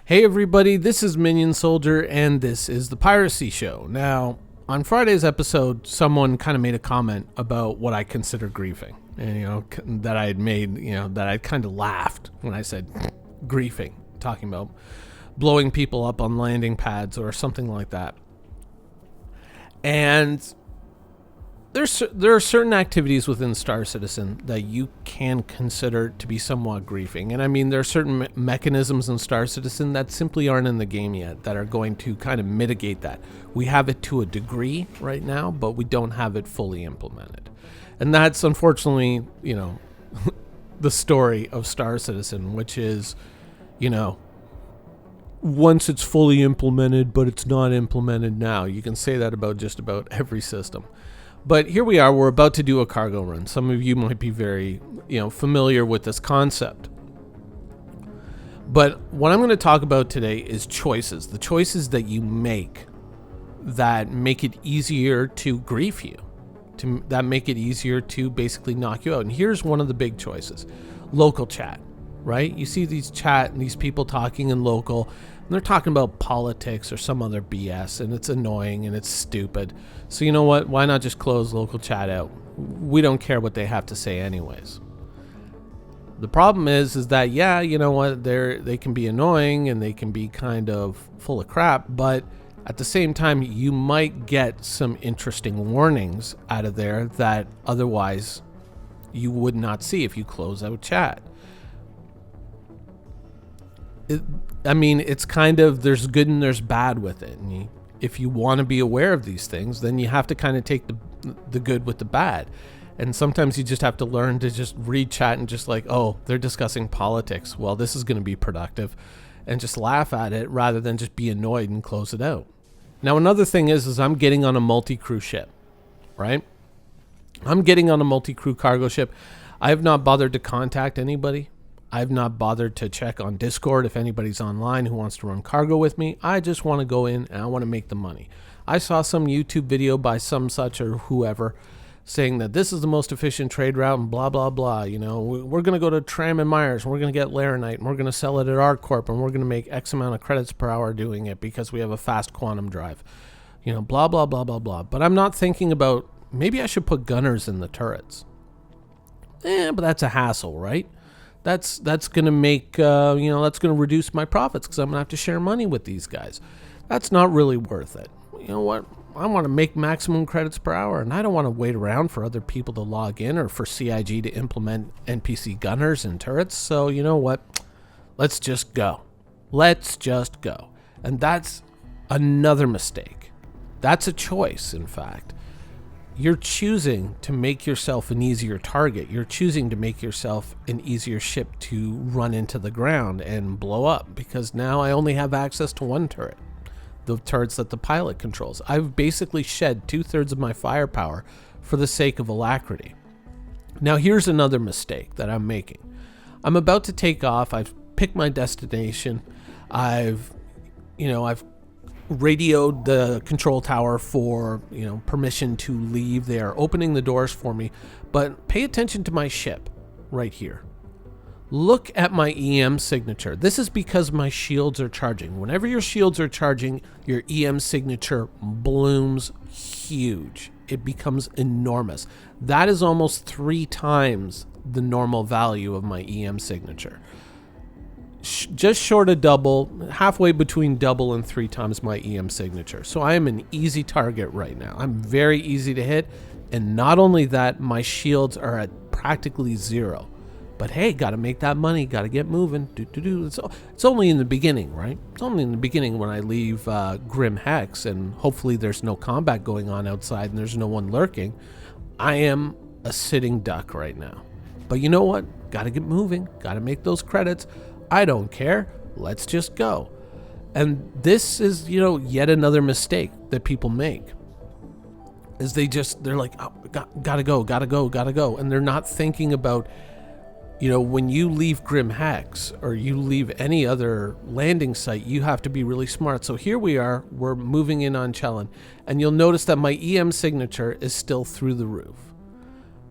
Hey everybody, this is Minion Soldier and this is the Piracy Show. Now, on Friday's episode, someone kind of made a comment about what I consider griefing. And, that I had made, that I kind of laughed when I said griefing, talking about blowing people up on landing pads or something like that. And there are certain activities within Star Citizen that you can consider to be somewhat griefing. And I mean, there are certain mechanisms in Star Citizen that simply aren't in the game yet that are going to kind of mitigate that. We have it to a degree right now, but we don't have it fully implemented. And that's unfortunately, the story of Star Citizen, which is, once it's fully implemented, but it's not implemented now. You can say that about just about every system. But here we are, we're about to do a cargo run. Some of you might be very, familiar with this concept. But what I'm going to talk about today is choices. The choices that you make that make it easier to grief you. That make it easier to basically knock you out. And here's one of the big choices. Local chat, right? You see these people talking in local, and they're talking about politics or some other BS, and it's annoying and it's stupid. So you know what? Why not just close local chat out? We don't care what they have to say anyways. The problem is that, they can be annoying and they can be kind of full of crap, but at the same time, you might get some interesting warnings out of there that otherwise you would not see if you close out chat. It's kind of, there's good and there's bad with it. And if you want to be aware of these things, then you have to kind of take the good with the bad. And sometimes you just have to learn to just read chat and just like, oh, they're discussing politics. Well, this is going to be productive, and just laugh at it rather than just be annoyed and close it out. Now, another thing is I'm getting on a multi-crew ship, right? I'm getting on a multi-crew cargo ship. I have not bothered to contact anybody. I've not bothered to check on Discord if anybody's online who wants to run cargo with me. I just want to go in and I want to make the money. I saw some YouTube video by some such or whoever saying that this is the most efficient trade route and blah, blah, blah. We're going to go to Tram and Myers and we're going to get Laranite and we're going to sell it at our corp and we're going to make X amount of credits per hour doing it because we have a fast quantum drive. Blah, blah, blah, blah, blah. But I'm not thinking about maybe I should put gunners in the turrets. But that's a hassle, right? That's going to make, that's going to reduce my profits because I'm going to have to share money with these guys. That's not really worth it. You know what? I want to make maximum credits per hour, and I don't want to wait around for other people to log in or for CIG to implement NPC gunners and turrets. So you know what? Let's just go. And that's another mistake. That's a choice, in fact. You're choosing to make yourself an easier target. You're choosing to make yourself an easier ship to run into the ground and blow up because now I only have access to one turret, the turrets that the pilot controls. I've basically shed 2/3 of my firepower for the sake of alacrity. Now here's another mistake that I'm making. I'm about to take off. I've picked my destination. I've radioed the control tower for permission to leave. They are opening the doors for me, but pay attention to my ship right here. Look at my EM signature. This is because my shields are charging. Whenever your shields are charging, your EM signature blooms huge. It becomes enormous. That is almost 3 times the normal value of my EM signature. Just short of double, halfway between double and 3 times my EM signature. So I am an easy target right now. I'm very easy to hit. And not only that, my shields are at practically 0. But hey, got to make that money, got to get moving. It's only in the beginning, right? It's only in the beginning when I leave Grim Hex and hopefully there's no combat going on outside and there's no one lurking. I am a sitting duck right now. But you know what? Got to get moving, got to make those credits. I don't care. Let's just go. And this is, yet another mistake that people make. Is they're like, oh, gotta go. And they're not thinking about, when you leave Grim Hex or you leave any other landing site, you have to be really smart. So here we're moving in on Chelon. And you'll notice that my EM signature is still through the roof.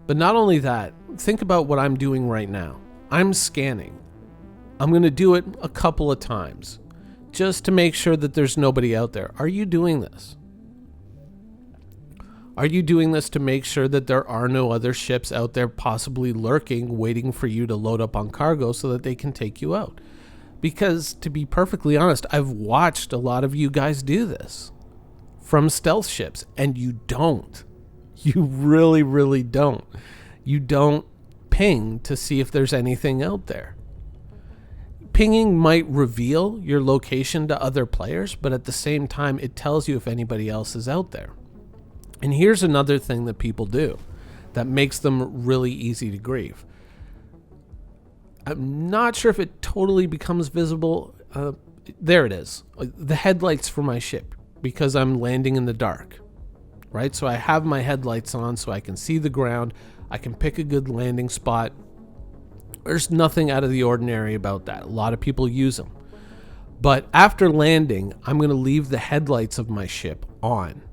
But not only that, think about what I'm doing right now. I'm scanning. I'm going to do it a couple of times. just to make sure that there's nobody out there. Are you doing this? Are you doing this to make sure that there are no other ships out there possibly lurking, waiting for you to load up on cargo so that they can take you out? Because to be perfectly honest, I've watched a lot of you guys do this from stealth ships, and you don't. You really, really don't. You don't ping to see if there's anything out there. Pinging might reveal your location to other players, but at the same time, it tells you if anybody else is out there. And here's another thing that people do that makes them really easy to grief. I'm not sure if it totally becomes visible. There it is. The headlights for my ship, because I'm landing in the dark, right? So I have my headlights on so I can see the ground. I can pick a good landing spot. There's nothing out of the ordinary about that. A lot of people use them. But after landing, I'm going to leave the headlights of my ship on.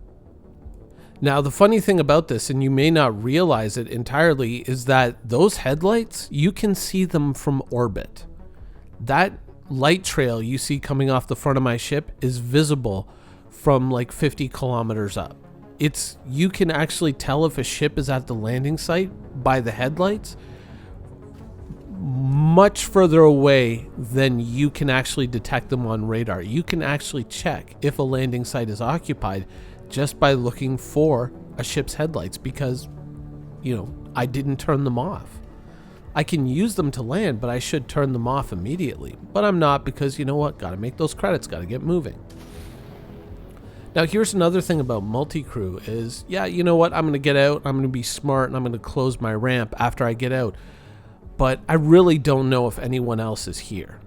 Now, the funny thing about this, and you may not realize it entirely, is that those headlights, you can see them from orbit. That light trail you see coming off the front of my ship is visible from like 50 kilometers up. You can actually tell if a ship is at the landing site by the headlights much further away than you can actually detect them on radar. You can actually check if a landing site is occupied just by looking for a ship's headlights, because, I didn't turn them off. I can use them to land, but I should turn them off immediately. But I'm not, because you know what? Got to make those credits, got to get moving. Now, here's another thing about multi-crew is, you know what? I'm going to get out, I'm going to be smart, and I'm going to close my ramp after I get out. But I really don't know if anyone else is here.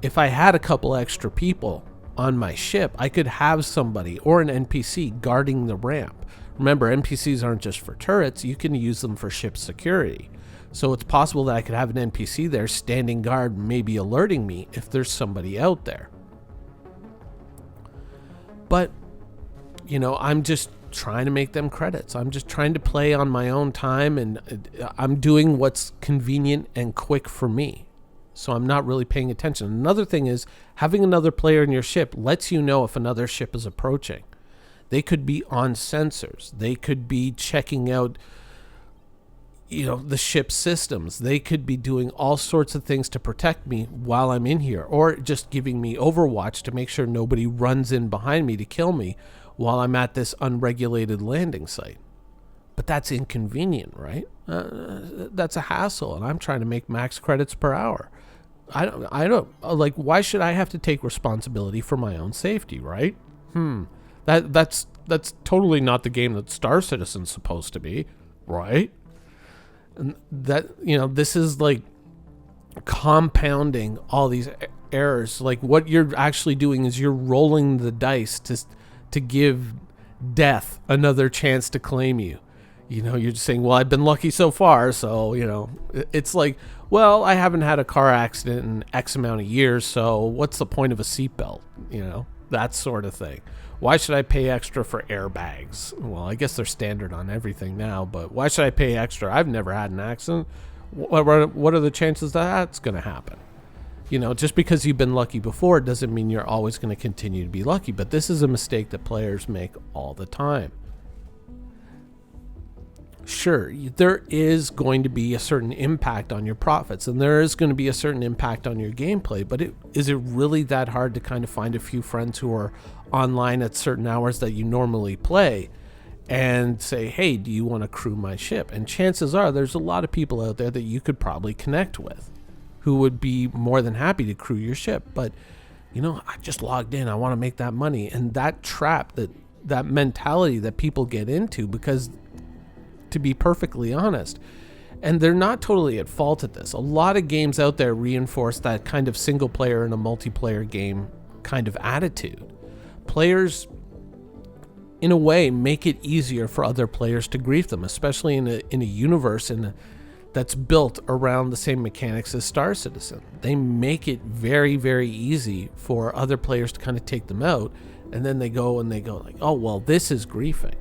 If I had a couple extra people on my ship, I could have somebody or an NPC guarding the ramp. Remember, NPCs aren't just for turrets, you can use them for ship security. So it's possible that I could have an NPC there standing guard, maybe alerting me if there's somebody out there. But, I'm just trying to make them credits. I'm just trying to play on my own time, and I'm doing what's convenient and quick for me. So I'm not really paying attention. Another thing is, having another player in your ship lets you know if another ship is approaching. They could be on sensors. They could be checking out, the ship's systems. They could be doing all sorts of things to protect me while I'm in here, or just giving me overwatch to make sure nobody runs in behind me to kill me while I'm at this unregulated landing site. But that's inconvenient, right? That's a hassle, and I'm trying to make max credits per hour. I don't like, why should I have to take responsibility for my own safety, right? That's totally not the game that Star Citizen's supposed to be, right? And that, this is like compounding all these errors. Like, what you're actually doing is you're rolling the dice to give death another chance to claim you. You're just saying, well, I've been lucky so far, so, it's like, well, I haven't had a car accident in X amount of years, so what's the point of a seatbelt? That sort of thing. Why should I pay extra for airbags? Well, I guess they're standard on everything now, but why should I pay extra? I've never had an accident. What are the chances that that's going to happen? Just because you've been lucky before doesn't mean you're always going to continue to be lucky, but this is a mistake that players make all the time. Sure, there is going to be a certain impact on your profits, and there is going to be a certain impact on your gameplay, but is it really that hard to kind of find a few friends who are online at certain hours that you normally play and say, hey, do you want to crew my ship? And chances are there's a lot of people out there that you could probably connect with who would be more than happy to crew your ship. But, I just logged in, I want to make that money. And that trap, that mentality that people get into, because to be perfectly honest, and they're not totally at fault at this, a lot of games out there reinforce that kind of single player in a multiplayer game kind of attitude. Players, in a way, make it easier for other players to grief them, especially in a universe that's built around the same mechanics as Star Citizen. They make it very, very easy for other players to kind of take them out, and then they go like, oh, well, this is griefing.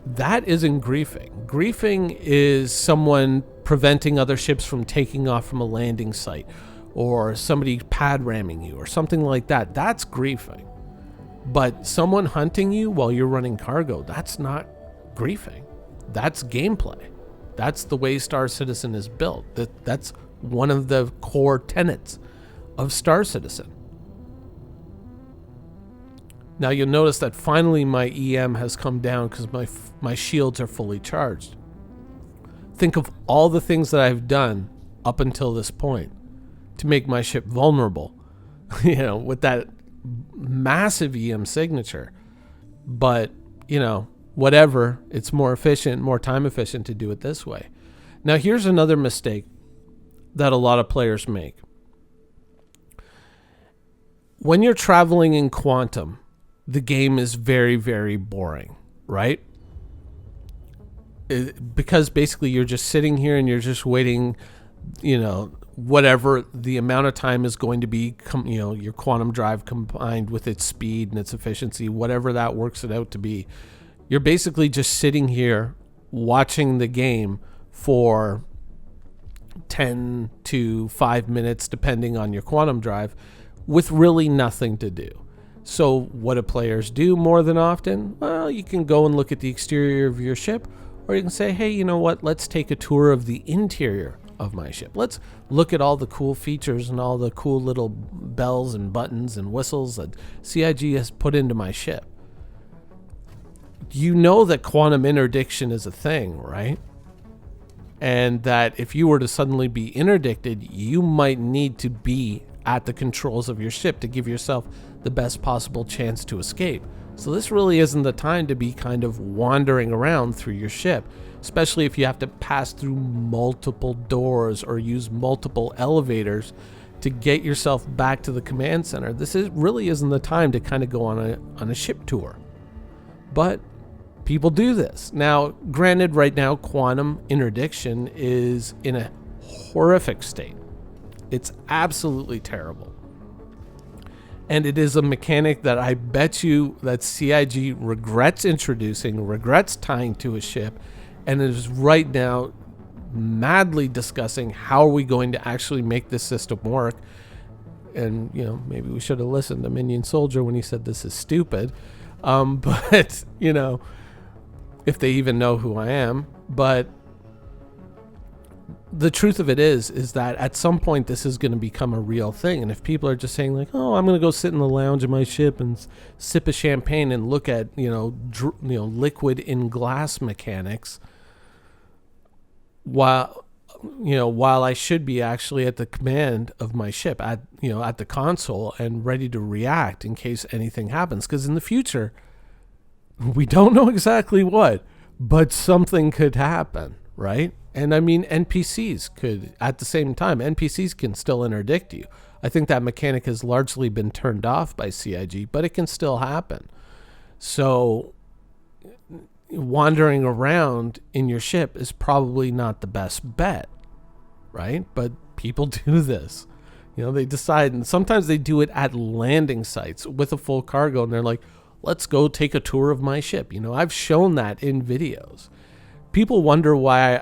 That isn't griefing. Griefing is someone preventing other ships from taking off from a landing site, or somebody pad ramming you or something like that, that's griefing. But someone hunting you while you're running cargo, that's not griefing. That's gameplay. That's the way Star Citizen is built. That's one of the core tenets of Star Citizen. Now you'll notice that finally my EM has come down because my shields are fully charged. Think of all the things that I've done up until this point to make my ship vulnerable, with that massive EM signature. But, whatever, it's more efficient, more time efficient to do it this way. Now here's another mistake that a lot of players make. When you're traveling in quantum, the game is very, very boring, right? Because basically you're just sitting here and you're just waiting, whatever the amount of time is going to be, your quantum drive combined with its speed and its efficiency, whatever that works it out to be. You're basically just sitting here watching the game for 10 to 5 minutes, depending on your quantum drive, with really nothing to do. So what do players do more than often? Well, you can go and look at the exterior of your ship, or you can say, hey, you know what? Let's take a tour of the interior of my ship. Let's look at all the cool features and all the cool little bells and buttons and whistles that CIG has put into my ship. You know that quantum interdiction is a thing, right? And that if you were to suddenly be interdicted, you might need to be at the controls of your ship to give yourself the best possible chance to escape. So this really isn't the time to be kind of wandering around through your ship, especially if you have to pass through multiple doors or use multiple elevators to get yourself back to the command center. Really isn't the time to kind of go on a ship tour. But people do this. Now, granted, right now, quantum interdiction is in a horrific state. It's absolutely terrible. And it is a mechanic that I bet you that CIG regrets introducing, regrets tying to a ship, and is right now madly discussing how are we going to actually make this system work. And, maybe we should have listened to Minion Soldier when he said this is stupid. But, if they even know who I am. But the truth of it is that at some point this is going to become a real thing. And if people are just saying like, oh, I'm going to go sit in the lounge of my ship and sip a champagne and look at, liquid in glass mechanics, while I should be actually at the command of my ship at the console and ready to react in case anything happens. Because in the future, we don't know exactly what, but something could happen, right? And I mean, NPCs could, at the same time, NPCs can still interdict you. I think that mechanic has largely been turned off by CIG, but it can still happen. So wandering around in your ship is probably not the best bet, right? But people do this. They decide, and sometimes they do it at landing sites with a full cargo, and they're like, let's go take a tour of my ship. I've shown that in videos. People wonder why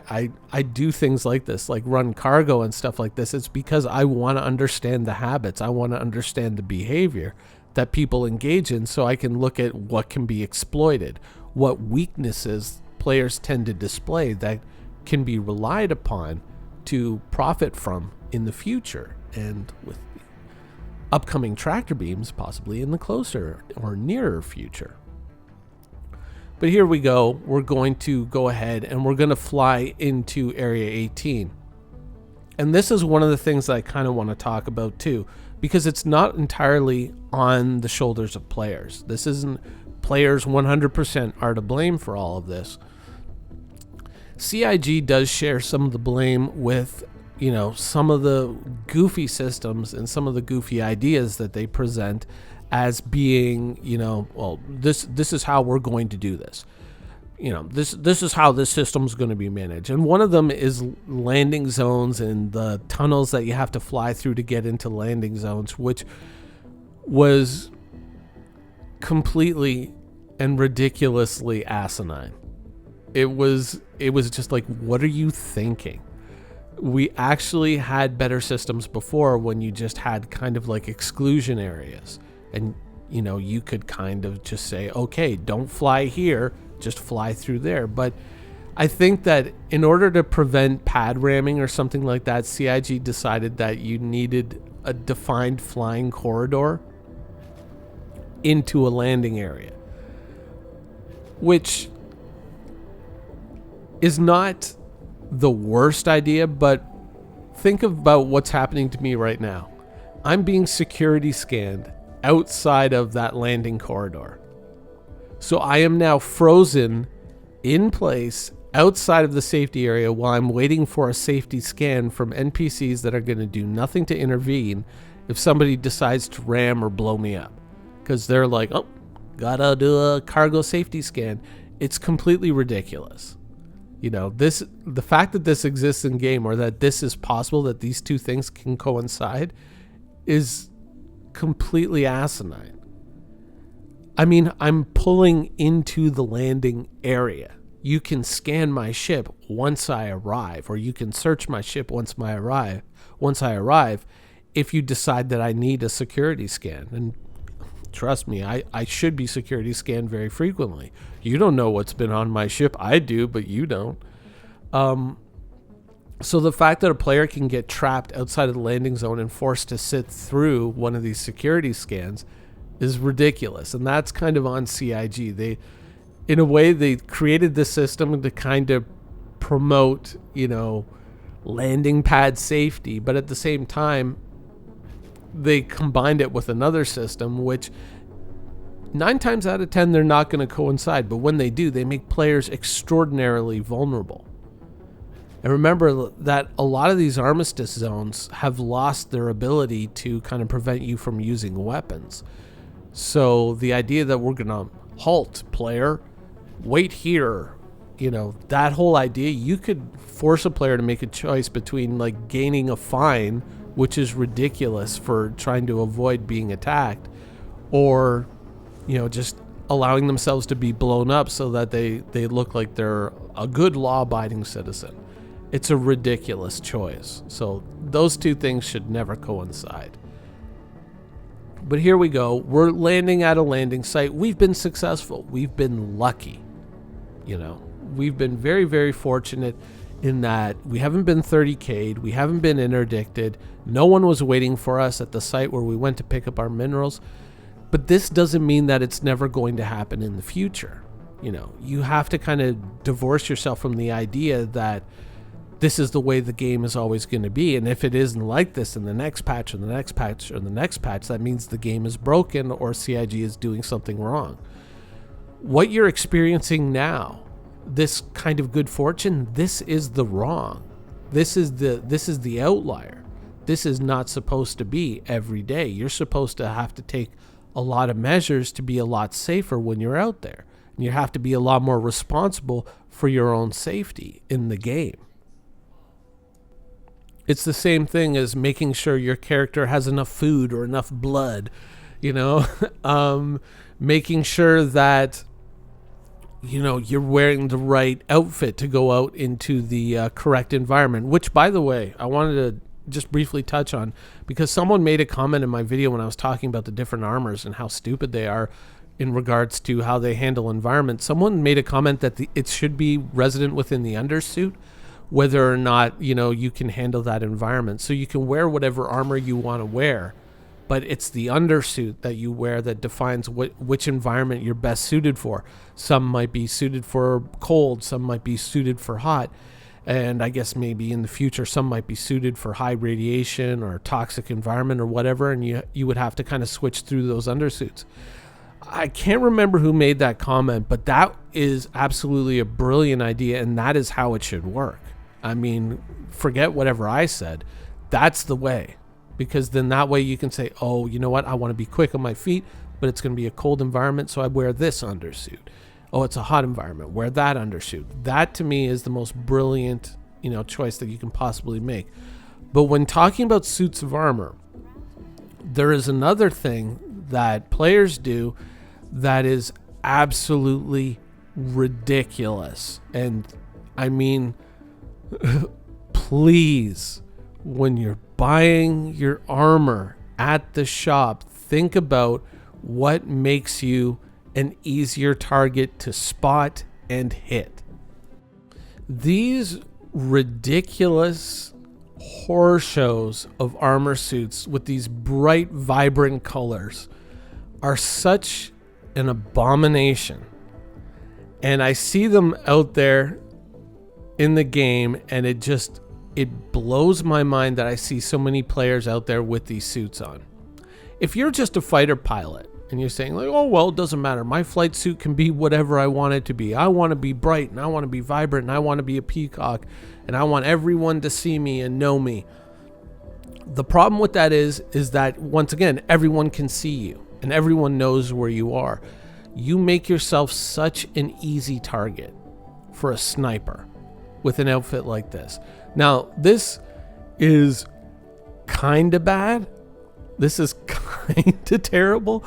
I do things like this, like run cargo and stuff like this. It's because I want to understand the habits. I want to understand the behavior that people engage in so I can look at what can be exploited, what weaknesses players tend to display that can be relied upon to profit from in the future, and with upcoming tractor beams possibly in the closer or nearer future. But here we go. We're going to go ahead and we're going to fly into Area 18. And this is one of the things that I kind of want to talk about too, because it's not entirely on the shoulders of players. This isn't players 100% are to blame for all of this. CIG does share some of the blame with some of the goofy systems and some of the goofy ideas that they present as being, this is how we're going to do this. This is how this system's going to be managed. And one of them is landing zones and the tunnels that you have to fly through to get into landing zones, which was completely and ridiculously asinine. It was just like, what are you thinking? We actually had better systems before when you just had kind of like exclusion areas. And, you could kind of just say, okay, don't fly here, just fly through there. But I think that in order to prevent pad ramming or something like that, CIG decided that you needed a defined flying corridor into a landing area, which is not the worst idea, but think about what's happening to me right now. I'm being security scanned outside of that landing corridor. So I am now frozen in place outside of the safety area while I'm waiting for a safety scan from NPCs that are going to do nothing to intervene if somebody decides to ram or blow me up. Because they're like, oh, gotta do a cargo safety scan. It's completely ridiculous. The fact that this exists in game, or that this is possible, that these two things can coincide, is completely asinine. I mean, I'm pulling into the landing area. You can scan my ship once I arrive, or you can search my ship once I arrive, if you decide that I need a security scan. And trust me, I should be security scanned very frequently. You don't know what's been on my ship. I do, but you don't. So the fact that a player can get trapped outside of the landing zone and forced to sit through one of these security scans is ridiculous. And that's kind of on CIG. In a way, they created this system to kind of promote, landing pad safety. But at the same time, they combined it with another system, which 9 times out of 10, they're not going to coincide. But when they do, they make players extraordinarily vulnerable. And remember that a lot of these armistice zones have lost their ability to kind of prevent you from using weapons. So the idea that we're going to halt, player, wait here, that whole idea, you could force a player to make a choice between like gaining a fine, which is ridiculous for trying to avoid being attacked, or, just allowing themselves to be blown up so that they look like they're a good law-abiding citizen. It's a ridiculous choice. So those two things should never coincide. But here we go. We're landing at a landing site. We've been successful. We've been lucky. We've been very, very fortunate in that we haven't been 30K'd. We haven't been interdicted. No one was waiting for us at the site where we went to pick up our minerals. But this doesn't mean that it's never going to happen in the future. You have to kind of divorce yourself from the idea that this is the way the game is always going to be. And if it isn't like this in the next patch or the next patch or the next patch, that means the game is broken or CIG is doing something wrong. What you're experiencing now, this kind of good fortune, this is the wrong. This is the outlier. This is not supposed to be every day. You're supposed to have to take a lot of measures to be a lot safer when you're out there. And you have to be a lot more responsible for your own safety in the game. It's the same thing as making sure your character has enough food or enough blood, making sure that, you're wearing the right outfit to go out into the correct environment, which, by the way, I wanted to just briefly touch on, because someone made a comment in my video when I was talking about the different armors and how stupid they are in regards to how they handle environment. Someone made a comment that it should be resident within the undersuit, whether or not, you can handle that environment. So you can wear whatever armor you want to wear, but it's the undersuit that you wear that defines which environment you're best suited for. Some might be suited for cold, some might be suited for hot, and I guess maybe in the future some might be suited for high radiation or toxic environment or whatever, and you would have to kind of switch through those undersuits. I can't remember who made that comment, but that is absolutely a brilliant idea, and that is how it should work. I mean, forget whatever I said. That's the way. Because then that way you can say, oh, you know what? I want to be quick on my feet, but it's going to be a cold environment, so I wear this undersuit. Oh, it's a hot environment. Wear that undersuit. That, to me, is the most brilliant, choice that you can possibly make. But when talking about suits of armor, there is another thing that players do that is absolutely ridiculous. And I mean, please, when you're buying your armor at the shop, think about what makes you an easier target to spot and hit. These ridiculous horror shows of armor suits with these bright, vibrant colors are such an abomination. And I see them out there in the game, and it blows my mind that I see so many players out there with these suits on. If you're just a fighter pilot and you're saying like, oh, well, it doesn't matter. My flight suit can be whatever I want it to be. I want to be bright, and I want to be vibrant, and I want to be a peacock, and I want everyone to see me and know me. The problem with that is that, once again, everyone can see you and everyone knows where you are. You make yourself such an easy target for a sniper with an outfit like this. Now, this is kind of bad. This is kind of terrible.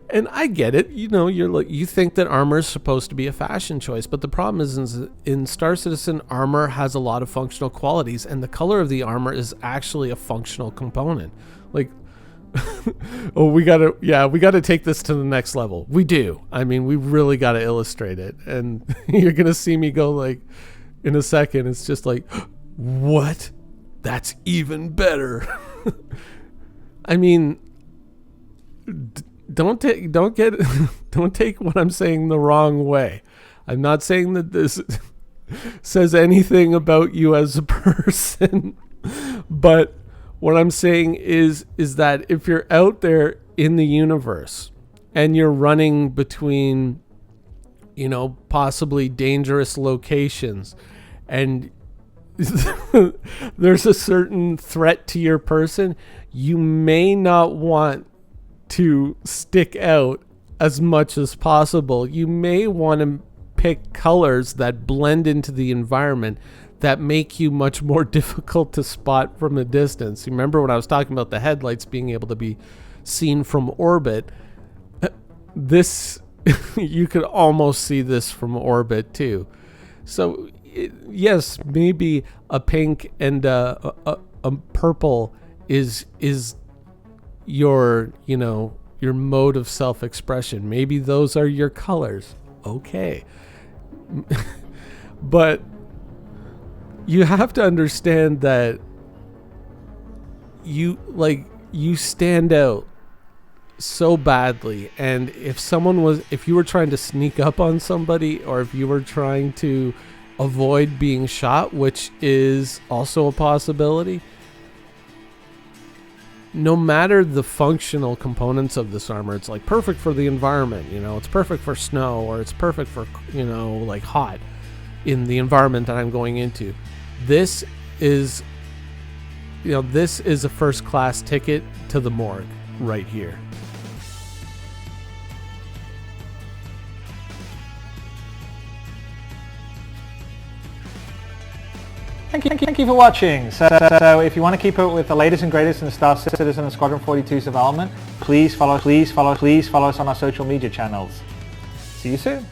And I get it. You know, you think that armor is supposed to be a fashion choice, but the problem is in Star Citizen, armor has a lot of functional qualities, and the color of the armor is actually a functional component. Like, oh, we gotta take this to the next level. We do. I mean, we really gotta illustrate it. And you're gonna see me go like, in a second, it's just like, what? That's even better. I mean, don't take what I'm saying the wrong way. I'm not saying that this says anything about you as a person, but what I'm saying is that if you're out there in the universe and you're running between, you know, possibly dangerous locations, and there's a certain threat to your person, you may not want to stick out as much as possible. You may want to pick colors that blend into the environment that make you much more difficult to spot from a distance. You remember when I was talking about the headlights being able to be seen from orbit? This, you could almost see this from orbit too. So yes, maybe a pink and a purple is your, you know, your mode of self-expression. Maybe those are your colors. Okay. But you have to understand that you stand out so badly, and if you were trying to sneak up on somebody, or if you were trying to avoid being shot, which is also a possibility, no matter the functional components of this armor, it's like perfect for the environment, you know, it's perfect for snow, or it's perfect for, you know, like hot in the environment that I'm going into. This is a first class ticket to the morgue right here. Thank you for watching. So if you want to keep up with the latest and greatest in the Star Citizen and Squadron 42's development, please follow us on our social media channels. See you soon.